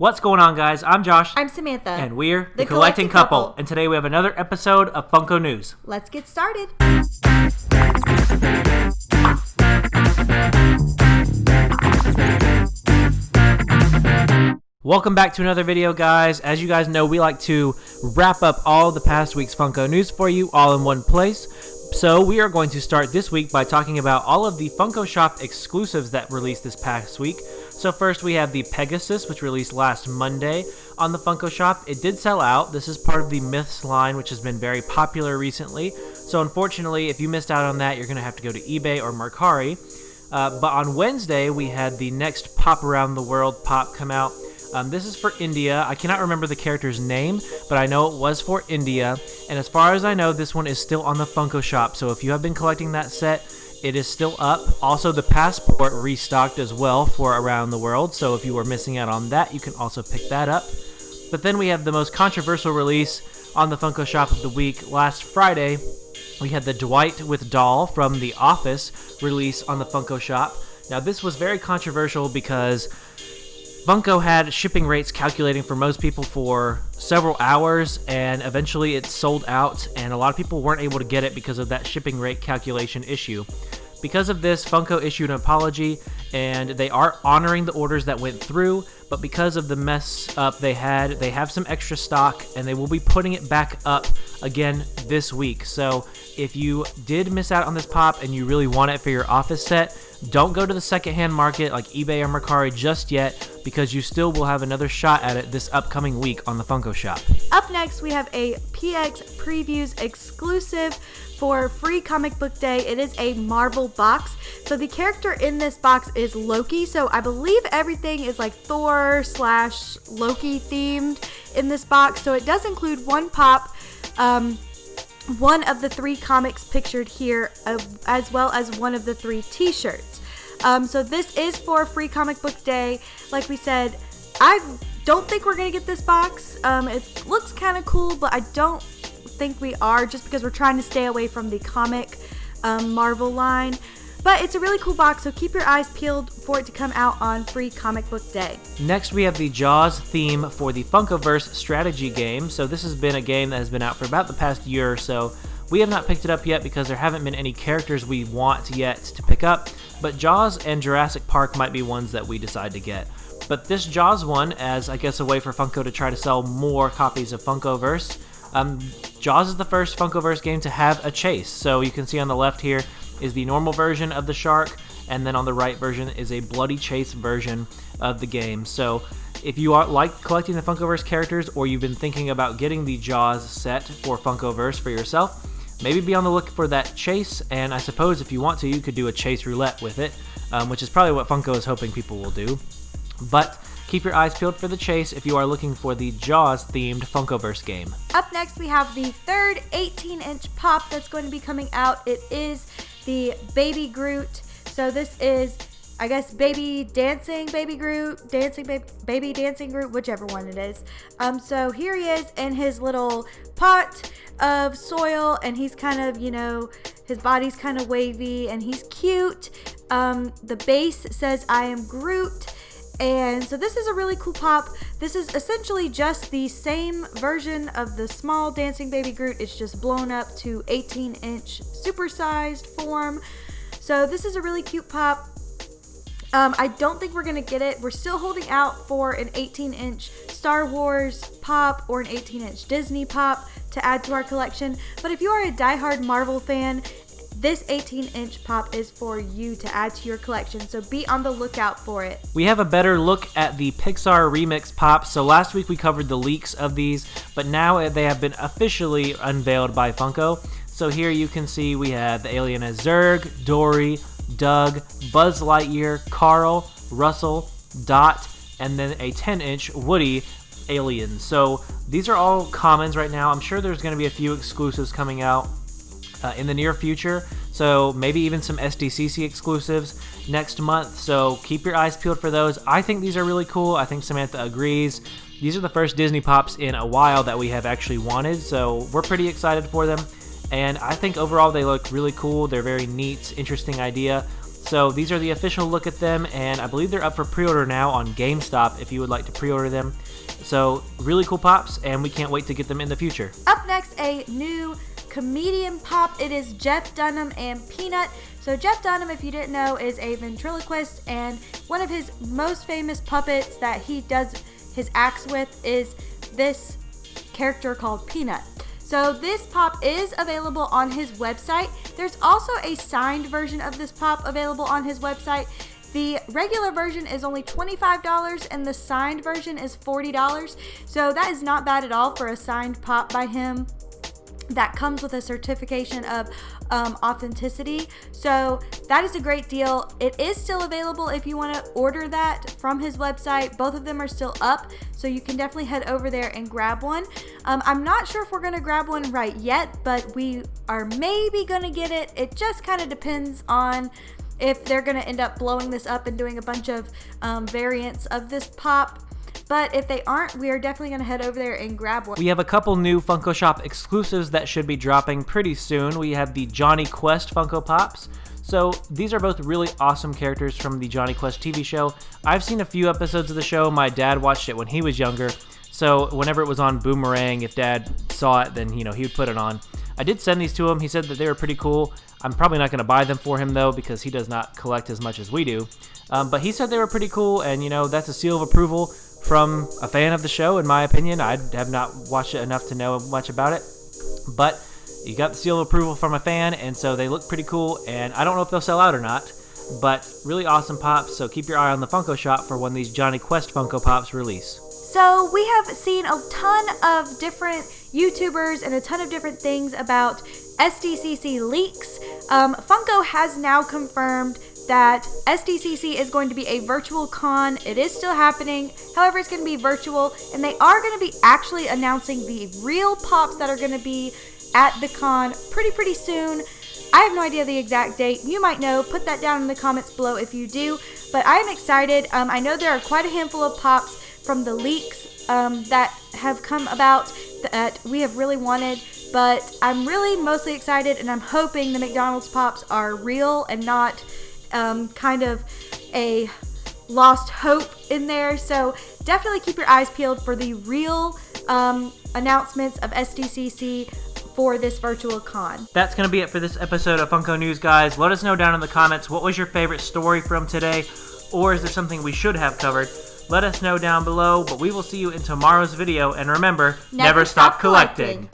What's going on, guys? I'm Josh. I'm Samantha. And we're the Collecting Couple. And today we have another episode of Funko News. Let's get started. Welcome back to another video, guys. As you guys know, we like to wrap up all the past week's Funko News for you all in one place. So we are going to start this week by talking about all of the Funko Shop exclusives that released this past week. So first we have the Pegasus, which released last Monday on the Funko Shop. It did sell out. This is part of the Myths line, which has been very popular recently. So unfortunately, if you missed out on that, you're going to have to go to eBay or Mercari. But on Wednesday, we had the next Pop Around the World Pop come out. This is for India. I cannot remember the character's name, but I know it was for India. And as far as I know, this one is still on the Funko Shop. So if you have been collecting that set, it is still up. Also, the Passport restocked as well for Around the World. So if you were missing out on that, you can also pick that up. But then we have the most controversial release on the Funko Shop of the week. Last Friday, we had the Dwight with Doll from The Office release on the Funko Shop. Now, this was very controversial because Funko had shipping rates calculating for most people for several hours, and eventually it sold out, and a lot of people weren't able to get it because of that shipping rate calculation issue. Because of this, Funko issued an apology, and they are honoring the orders that went through, but because of the mess up they have some extra stock, and they will be putting it back up again this week. So if you did miss out on this pop and you really want it for your office set, don't go to the secondhand market like eBay or Mercari just yet, because you still will have another shot at it this upcoming week on the Funko Shop. Up next, we have a PX Previews exclusive for Free Comic Book Day. It is a Marvel box. So the character in this box is Loki. So I believe everything is like Thor/Loki themed in this box. So it does include one pop, one of the 3 comics pictured here, as well as one of the 3 t-shirts. So this is for Free Comic Book Day. Like we said, I don't think we're going to get this box. It looks kind of cool, but I don't think we are, just because we're trying to stay away from the comic Marvel line. But it's a really cool box, so keep your eyes peeled for it to come out on Free Comic Book Day. Next, we have the Jaws theme for the Funkoverse strategy game. So this has been a game that has been out for about the past year or so. We have not picked it up yet because there haven't been any characters we want yet to pick up, but Jaws and Jurassic Park might be ones that we decide to get. But this Jaws one, as I guess a way for Funko to try to sell more copies of Funkoverse, Jaws is the first Funkoverse game to have a chase. So you can see on the left here is the normal version of the shark, and then on the right version is a bloody chase version of the game. So if you like collecting the Funkoverse characters, or you've been thinking about getting the Jaws set for Funkoverse for yourself, maybe be on the look for that chase, and I suppose if you want to, you could do a chase roulette with it, which is probably what Funko is hoping people will do. But keep your eyes peeled for the chase if you are looking for the Jaws-themed Funkoverse game. Up next, we have the third 18-inch pop that's going to be coming out. It is the Baby Groot. So this is, I guess, Baby Dancing Baby Groot, Baby Dancing Groot, whichever one it is. So here he is in his little pot of soil, and he's kind of, his body's kind of wavy, and he's cute. The base says, "I am Groot." And so this is a really cool pop. This is essentially just the same version of the small Dancing Baby Groot. It's just blown up to 18-inch supersized form. So this is a really cute pop. I don't think we're going to get it. We're still holding out for an 18-inch Star Wars pop or an 18-inch Disney pop to add to our collection. But if you are a diehard Marvel fan, this 18-inch pop is for you to add to your collection, so be on the lookout for it. We have a better look at the Pixar Remix Pops. So last week we covered the leaks of these, but now they have been officially unveiled by Funko. So here you can see we have the alien as Zurg, Dory, Doug, Buzz Lightyear, Carl, Russell, Dot, and then a 10-inch Woody alien. So these are all commons right now. I'm sure there's going to be a few exclusives coming out in the near future, so maybe even some SDCC exclusives next month, so keep your eyes peeled for those. I think these are really cool. I think Samantha agrees. These are the first Disney Pops in a while that we have actually wanted, so we're pretty excited for them, and I think overall they look really cool. They're very neat, interesting idea. So these are the official look at them, and I believe they're up for pre-order now on GameStop if you would like to pre-order them. So really cool pops, and we can't wait to get them in the future. Up next, a new comedian pop. It is Jeff Dunham and Peanut. So Jeff Dunham, if you didn't know, is a ventriloquist, and one of his most famous puppets that he does his acts with is this character called Peanut. So this pop is available on his website. There's also a signed version of this pop available on his website. The regular version is only $25 and the signed version is $40. So that is not bad at all for a signed pop by him that comes with a certification of authenticity. So that is a great deal. It is still available if you want to order that from his website. Both of them are still up, so you can definitely head over there and grab one. I'm not sure if we're going to grab one right yet, but we are maybe going to get it. It just kind of depends on if they're going to end up blowing this up and doing a bunch of variants of this pop. But if they aren't, we are definitely going to head over there and grab one. We have a couple new Funko Shop exclusives that should be dropping pretty soon. We have the Johnny Quest Funko Pops. So these are both really awesome characters from the Johnny Quest TV show. I've seen a few episodes of the show. My dad watched it when he was younger. So whenever it was on Boomerang, if Dad saw it, then he would put it on. I did send these to him. He said that they were pretty cool. I'm probably not going to buy them for him though, because he does not collect as much as we do. But he said they were pretty cool, and that's a seal of approval from a fan of the show, in my opinion. I have not watched it enough to know much about it, but you got the seal of approval from a fan, and so they look pretty cool, and I don't know if they'll sell out or not, but really awesome pops. So keep your eye on the Funko Shop for when these Johnny Quest Funko Pops release. So we have seen a ton of different YouTubers and a ton of different things about SDCC leaks. Funko has now confirmed that SDCC is going to be a virtual con. It is still happening. However, it's going to be virtual, and they are going to be actually announcing the real pops that are going to be at the con pretty soon. I have no idea the exact date. You might know. Put that down in the comments below if you do. But I am excited. I know there are quite a handful of pops from the leaks that have come about that we have really wanted. But I'm really mostly excited, and I'm hoping the McDonald's pops are real and not kind of a lost hope in there. So definitely keep your eyes peeled for the real announcements of SDCC for this virtual con. That's going to be it for this episode of Funko News, guys. Let us know down in the comments, what was your favorite story from today, or is there something we should have covered? Let us know down below, but we will see you in tomorrow's video, and remember, never stop collecting.